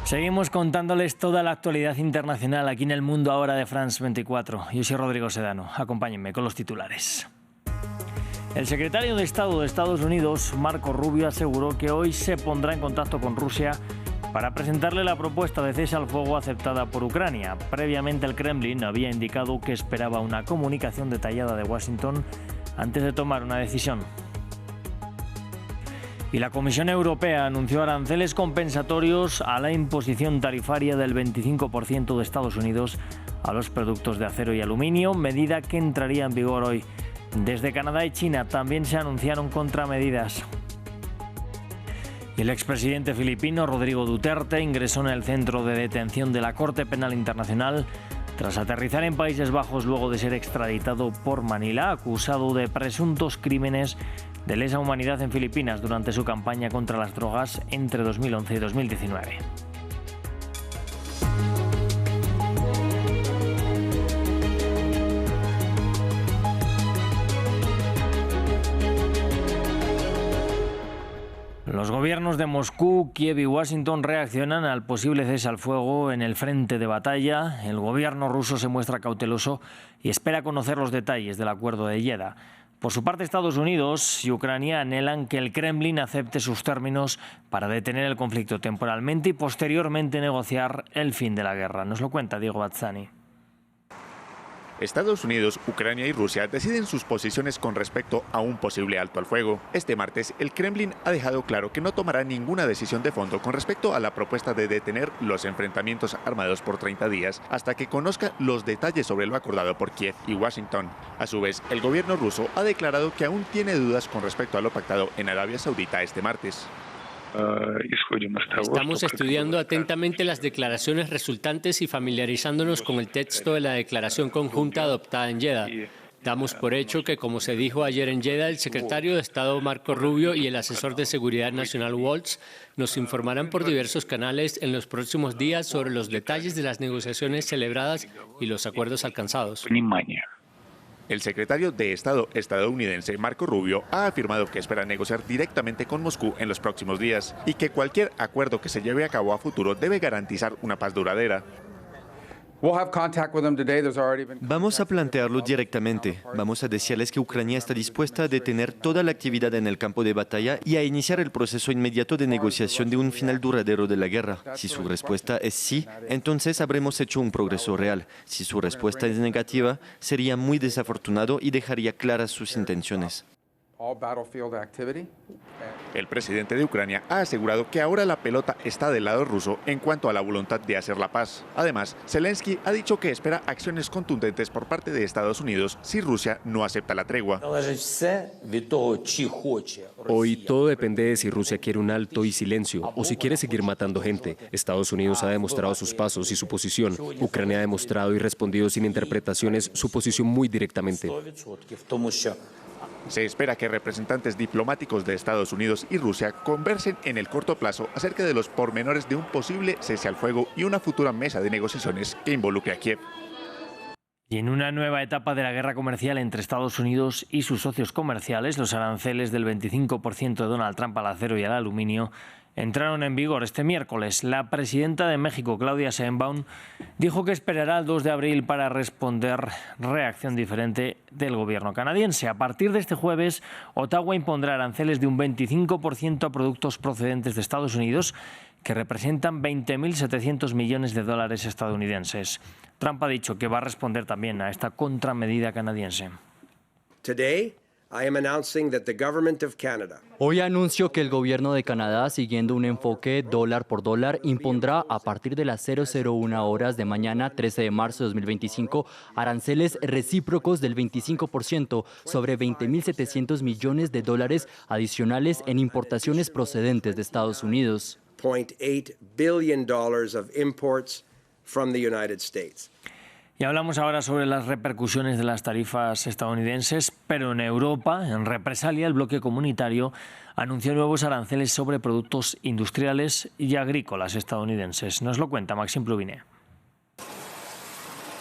Seguimos contándoles toda la actualidad internacional aquí en El Mundo Ahora de France 24. Yo soy Rodrigo Sedano. Acompáñenme con los titulares. El secretario de Estado de Estados Unidos, Marco Rubio, aseguró que hoy se pondrá en contacto con Rusia para presentarle la propuesta de cese al fuego aceptada por Ucrania. Previamente, el Kremlin había indicado que esperaba una comunicación detallada de Washington antes de tomar una decisión. Y la Comisión Europea anunció aranceles compensatorios a la imposición tarifaria del 25% de Estados Unidos a los productos de acero y aluminio, medida que entraría en vigor hoy. Desde Canadá y China también se anunciaron contramedidas. Y el expresidente filipino Rodrigo Duterte ingresó en el centro de detención de la Corte Penal Internacional tras aterrizar en Países Bajos luego de ser extraditado por Manila, acusado de presuntos crímenes de lesa humanidad en Filipinas durante su campaña contra las drogas entre 2011 y 2019. Los gobiernos de Moscú, Kiev y Washington reaccionan al posible cese al fuego en el frente de batalla. El gobierno ruso se muestra cauteloso y espera conocer los detalles del acuerdo de Jeddah. Por su parte, Estados Unidos y Ucrania anhelan que el Kremlin acepte sus términos para detener el conflicto temporalmente y posteriormente negociar el fin de la guerra. Nos lo cuenta Diego Bazzani. Estados Unidos, Ucrania y Rusia deciden sus posiciones con respecto a un posible alto al fuego. Este martes, el Kremlin ha dejado claro que no tomará ninguna decisión de fondo con respecto a la propuesta de detener los enfrentamientos armados por 30 días hasta que conozca los detalles sobre lo acordado por Kiev y Washington. A su vez, el gobierno ruso ha declarado que aún tiene dudas con respecto a lo pactado en Arabia Saudita este martes. Estamos estudiando atentamente las declaraciones resultantes y familiarizándonos con el texto de la declaración conjunta adoptada en Jeddah. Damos por hecho que, como se dijo ayer en Jeddah, el secretario de Estado Marco Rubio y el asesor de Seguridad Nacional Waltz nos informarán por diversos canales en los próximos días sobre los detalles de las negociaciones celebradas y los acuerdos alcanzados. El secretario de Estado estadounidense Marco Rubio ha afirmado que espera negociar directamente con Moscú en los próximos días y que cualquier acuerdo que se lleve a cabo a futuro debe garantizar una paz duradera. Vamos a plantearlo directamente. Vamos a decirles que Ucrania está dispuesta a detener toda la actividad en el campo de batalla y a iniciar el proceso inmediato de negociación de un final duradero de la guerra. Si su respuesta es sí, entonces habremos hecho un progreso real. Si su respuesta es negativa, sería muy desafortunado y dejaría claras sus intenciones. El presidente de Ucrania ha asegurado que ahora la pelota está del lado ruso en cuanto a la voluntad de hacer la paz. Además, Zelensky ha dicho que espera acciones contundentes por parte de Estados Unidos si Rusia no acepta la tregua. Hoy todo depende de si Rusia quiere un alto y silencio o si quiere seguir matando gente. Estados Unidos ha demostrado sus pasos y su posición. Ucrania ha demostrado y respondido sin interpretaciones su posición muy directamente. Se espera que representantes diplomáticos de Estados Unidos y Rusia conversen en el corto plazo acerca de los pormenores de un posible cese al fuego y una futura mesa de negociaciones que involucre a Kiev. Y en una nueva etapa de la guerra comercial entre Estados Unidos y sus socios comerciales, los aranceles del 25% de Donald Trump al acero y al aluminio entraron en vigor este miércoles. La presidenta de México, Claudia Sheinbaum, dijo que esperará el 2 de abril para responder reacción diferente del gobierno canadiense. A partir de este jueves, Ottawa impondrá aranceles de un 25% a productos procedentes de Estados Unidos, que representan 20.700 millones de dólares estadounidenses. Trump ha dicho que va a responder también a esta contramedida canadiense. Hoy anuncio que el gobierno de Canadá, siguiendo un enfoque dólar por dólar, impondrá a partir de las 001 horas de mañana, 13 de marzo de 2025, aranceles recíprocos del 25% sobre 20.700 millones de dólares adicionales en importaciones procedentes de Estados Unidos. $0.8 billion of imports from the United States. Y hablamos ahora sobre las repercusiones de las tarifas estadounidenses, pero en Europa, en represalia, el bloque comunitario anunció nuevos aranceles sobre productos industriales y agrícolas estadounidenses. Nos lo cuenta Maxime Plouviné.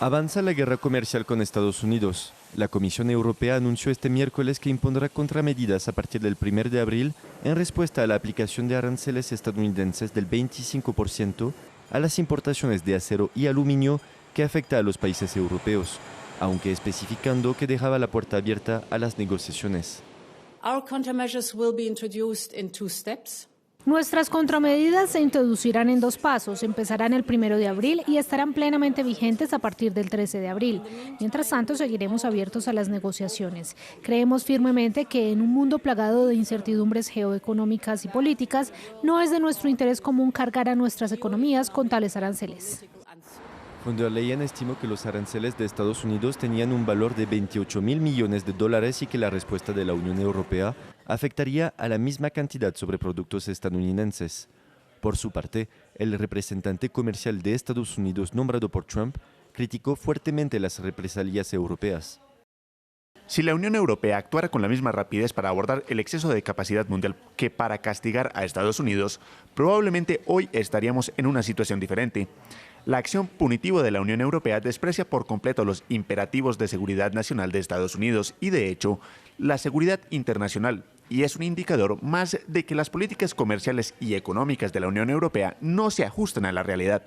Avanza la guerra comercial con Estados Unidos. La Comisión Europea anunció este miércoles que impondrá contramedidas a partir del 1 de abril en respuesta a la aplicación de aranceles estadounidenses del 25% a las importaciones de acero y aluminio que afecta a los países europeos, aunque especificando que dejaba la puerta abierta a las negociaciones. Our countermeasures will be introduced in 2 steps. Nuestras contramedidas se introducirán en 2 pasos. Empezarán el 1 de abril y estarán plenamente vigentes a partir del 13 de abril. Mientras tanto, seguiremos abiertos a las negociaciones. Creemos firmemente que en un mundo plagado de incertidumbres geoeconómicas y políticas, no es de nuestro interés común cargar a nuestras economías con tales aranceles. Von der Leyen estimó que los aranceles de Estados Unidos tenían un valor de 28.000 millones de dólares y que la respuesta de la Unión Europea afectaría a la misma cantidad sobre productos estadounidenses. Por su parte, el representante comercial de Estados Unidos nombrado por Trump criticó fuertemente las represalias europeas. Si la Unión Europea actuara con la misma rapidez para abordar el exceso de capacidad mundial que para castigar a Estados Unidos, probablemente hoy estaríamos en una situación diferente. La acción punitiva de la Unión Europea desprecia por completo los imperativos de seguridad nacional de Estados Unidos y, de hecho, la seguridad internacional, y es un indicador más de que las políticas comerciales y económicas de la Unión Europea no se ajustan a la realidad.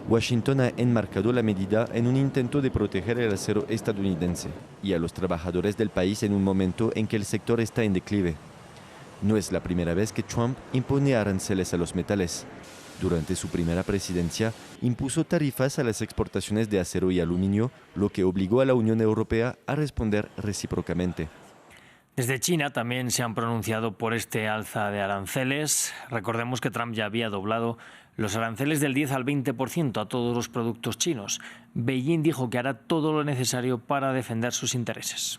Washington ha enmarcado la medida en un intento de proteger el acero estadounidense y a los trabajadores del país en un momento en que el sector está en declive. No es la primera vez que Trump impone aranceles a los metales. Durante su primera presidencia, impuso tarifas a las exportaciones de acero y aluminio, lo que obligó a la Unión Europea a responder recíprocamente. Desde China también se han pronunciado por este alza de aranceles. Recordemos que Trump ya había doblado los aranceles del 10 al 20% a todos los productos chinos. Beijing dijo que hará todo lo necesario para defender sus intereses.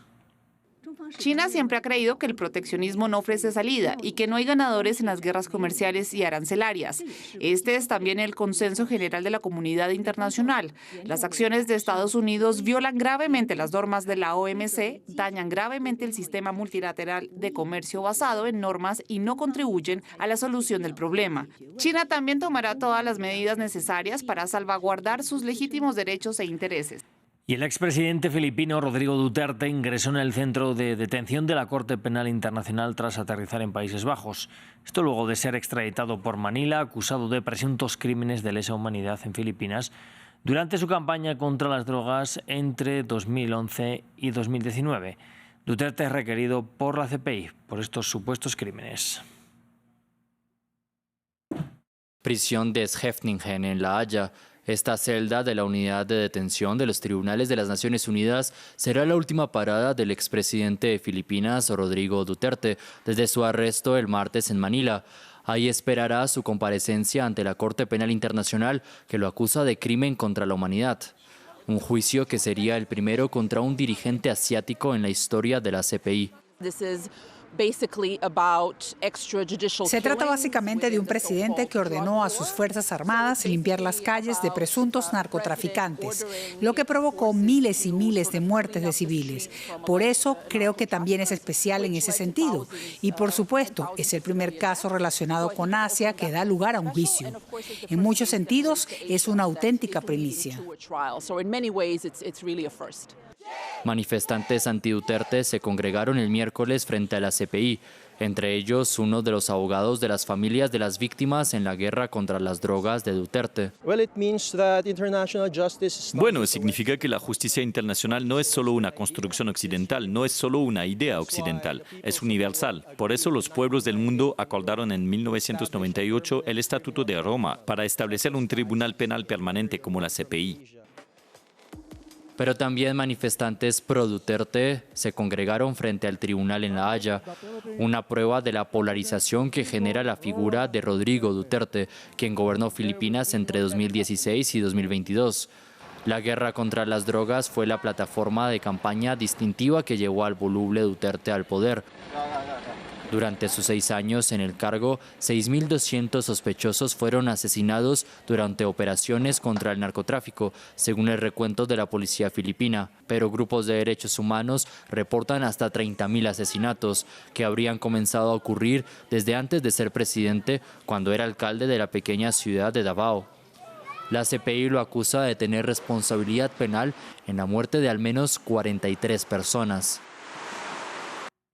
China siempre ha creído que el proteccionismo no ofrece salida y que no hay ganadores en las guerras comerciales y arancelarias. Este es también el consenso general de la comunidad internacional. Las acciones de Estados Unidos violan gravemente las normas de la OMC, dañan gravemente el sistema multilateral de comercio basado en normas y no contribuyen a la solución del problema. China también tomará todas las medidas necesarias para salvaguardar sus legítimos derechos e intereses. Y el expresidente filipino Rodrigo Duterte ingresó en el centro de detención de la Corte Penal Internacional tras aterrizar en Países Bajos. Esto luego de ser extraditado por Manila, acusado de presuntos crímenes de lesa humanidad en Filipinas durante su campaña contra las drogas entre 2011 y 2019. Duterte es requerido por la CPI por estos supuestos crímenes. Prisión de Scheveningen en La Haya. Esta celda de la unidad de detención de los tribunales de las Naciones Unidas será la última parada del expresidente de Filipinas, Rodrigo Duterte, desde su arresto el martes en Manila. Ahí esperará su comparecencia ante la Corte Penal Internacional, que lo acusa de crimen contra la humanidad. Un juicio que sería el primero contra un dirigente asiático en la historia de la CPI. Se trata básicamente de un presidente que ordenó a sus Fuerzas Armadas limpiar las calles de presuntos narcotraficantes, lo que provocó miles y miles de muertes de civiles. Por eso creo que también es especial en ese sentido. Y por supuesto, es el primer caso relacionado con Asia que da lugar a un juicio. En muchos sentidos, es una auténtica primicia. Manifestantes anti-Duterte se congregaron el miércoles frente a la CPI, entre ellos uno de los abogados de las familias de las víctimas en la guerra contra las drogas de Duterte. Bueno, significa que la justicia internacional no es solo una construcción occidental, no es solo una idea occidental, es universal. Por eso los pueblos del mundo acordaron en 1998 el Estatuto de Roma para establecer un tribunal penal permanente como la CPI. Pero también manifestantes pro-Duterte se congregaron frente al tribunal en La Haya, una prueba de la polarización que genera la figura de Rodrigo Duterte, quien gobernó Filipinas entre 2016 y 2022. La guerra contra las drogas fue la plataforma de campaña distintiva que llevó al voluble Duterte al poder. Durante sus 6 años en el cargo, 6.200 sospechosos fueron asesinados durante operaciones contra el narcotráfico, según el recuento de la policía filipina. Pero grupos de derechos humanos reportan hasta 30.000 asesinatos, que habrían comenzado a ocurrir desde antes de ser presidente, cuando era alcalde de la pequeña ciudad de Davao. La CPI lo acusa de tener responsabilidad penal en la muerte de al menos 43 personas.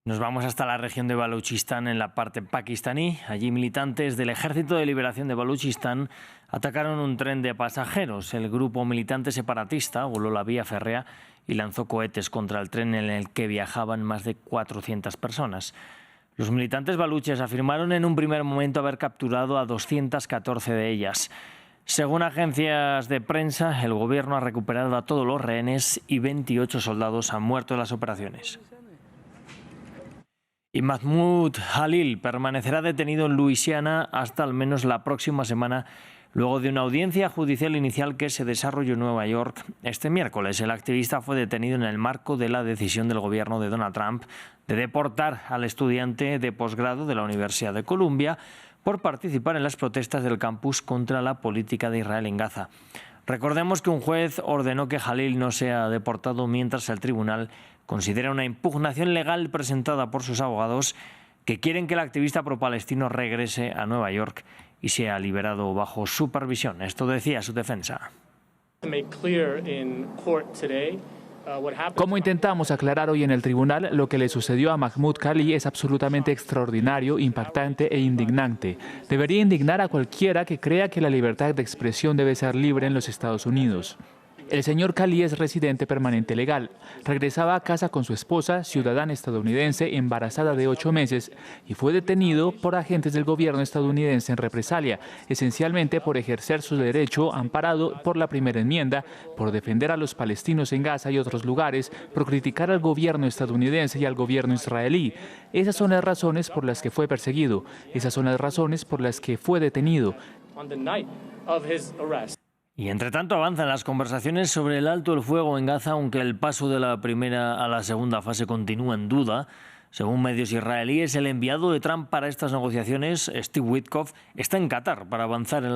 Nos vamos hasta la región de Baluchistán, en la parte pakistaní. Allí militantes del Ejército de Liberación de Baluchistán atacaron un tren de pasajeros. El grupo militante separatista voló la vía férrea y lanzó cohetes contra el tren en el que viajaban más de 400 personas. Los militantes baluches afirmaron en un primer momento haber capturado a 214 de ellas. Según agencias de prensa, el gobierno ha recuperado a todos los rehenes y 28 soldados han muerto en las operaciones. Y Mahmoud Jalil permanecerá detenido en Luisiana hasta al menos la próxima semana, luego de una audiencia judicial inicial que se desarrolló en Nueva York este miércoles. El activista fue detenido en el marco de la decisión del gobierno de Donald Trump de deportar al estudiante de posgrado de la Universidad de Columbia por participar en las protestas del campus contra la política de Israel en Gaza. Recordemos que un juez ordenó que Jalil no sea deportado mientras el tribunal considera una impugnación legal presentada por sus abogados que quieren que el activista pro-palestino regrese a Nueva York y sea liberado bajo supervisión. Esto decía su defensa. Como intentamos aclarar hoy en el tribunal, lo que le sucedió a Mahmoud Jalil es absolutamente extraordinario, impactante e indignante. Debería indignar a cualquiera que crea que la libertad de expresión debe ser libre en los Estados Unidos. El señor Jalil es residente permanente legal. Regresaba a casa con su esposa, ciudadana estadounidense, embarazada de 8 meses, y fue detenido por agentes del gobierno estadounidense en represalia, esencialmente por ejercer su derecho amparado por la primera enmienda, por defender a los palestinos en Gaza y otros lugares, por criticar al gobierno estadounidense y al gobierno israelí. Esas son las razones por las que fue perseguido. Esas son las razones por las que fue detenido. Y entre tanto avanzan las conversaciones sobre el alto el fuego en Gaza, aunque el paso de la primera a la segunda fase continúa en duda. Según medios israelíes, el enviado de Trump para estas negociaciones, Steve Witkoff, está en Qatar para avanzar en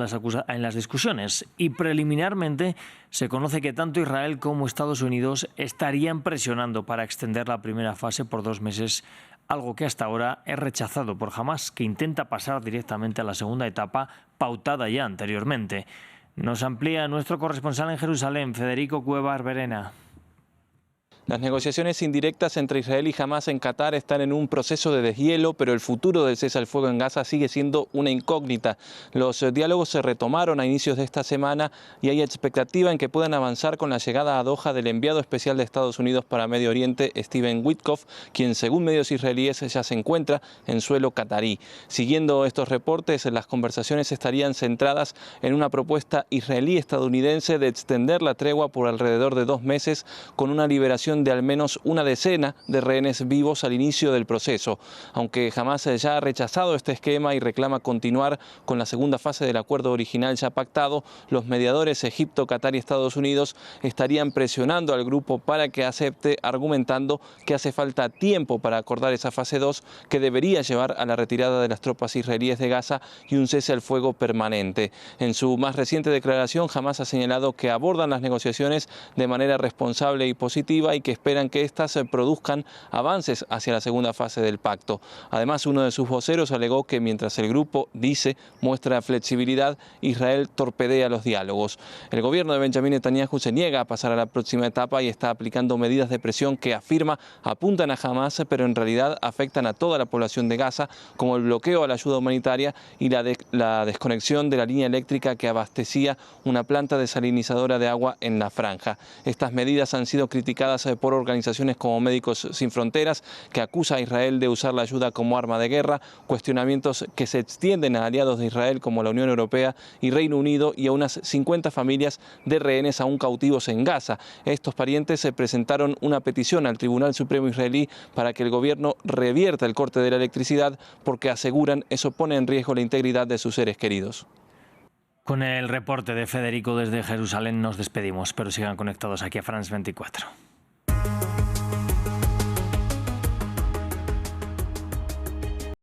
las discusiones. Y preliminarmente se conoce que tanto Israel como Estados Unidos estarían presionando para extender la primera fase por 2 meses, algo que hasta ahora es rechazado por Hamás, que intenta pasar directamente a la segunda etapa pautada ya anteriormente. Nos amplía nuestro corresponsal en Jerusalén, Federico Cuevas Verena. Las negociaciones indirectas entre Israel y Hamás en Qatar están en un proceso de deshielo, pero el futuro del cese al fuego en Gaza sigue siendo una incógnita. Los diálogos se retomaron a inicios de esta semana y hay expectativa en que puedan avanzar con la llegada a Doha del enviado especial de Estados Unidos para Medio Oriente, Steven Witkoff, quien según medios israelíes ya se encuentra en suelo qatarí. Siguiendo estos reportes, las conversaciones estarían centradas en una propuesta israelí-estadounidense de extender la tregua por alrededor de 2 meses con una liberación de al menos una decena de rehenes vivos al inicio del proceso. Aunque Hamás ya ha rechazado este esquema y reclama continuar con la segunda fase del acuerdo original ya pactado, los mediadores Egipto, Qatar y Estados Unidos estarían presionando al grupo para que acepte, argumentando que hace falta tiempo para acordar esa fase 2 que debería llevar a la retirada de las tropas israelíes de Gaza y un cese al fuego permanente. En su más reciente declaración, Hamás ha señalado que abordan las negociaciones de manera responsable y positiva y que esperan que éstas produzcan avances hacia la segunda fase del pacto. Además, uno de sus voceros alegó que mientras el grupo, dice, muestra flexibilidad, Israel torpedea los diálogos. El gobierno de Benjamín Netanyahu se niega a pasar a la próxima etapa y está aplicando medidas de presión que afirma apuntan a Hamás, pero en realidad afectan a toda la población de Gaza, como el bloqueo a la ayuda humanitaria y la desconexión de la línea eléctrica que abastecía una planta desalinizadora de agua en la franja. Estas medidas han sido criticadas por organizaciones como Médicos Sin Fronteras, que acusa a Israel de usar la ayuda como arma de guerra, cuestionamientos que se extienden a aliados de Israel como la Unión Europea y Reino Unido y a unas 50 familias de rehenes aún cautivos en Gaza. Estos parientes presentaron una petición al Tribunal Supremo israelí para que el gobierno revierta el corte de la electricidad porque aseguran eso pone en riesgo la integridad de sus seres queridos. Con el reporte de Federico desde Jerusalén nos despedimos, pero sigan conectados aquí a France 24.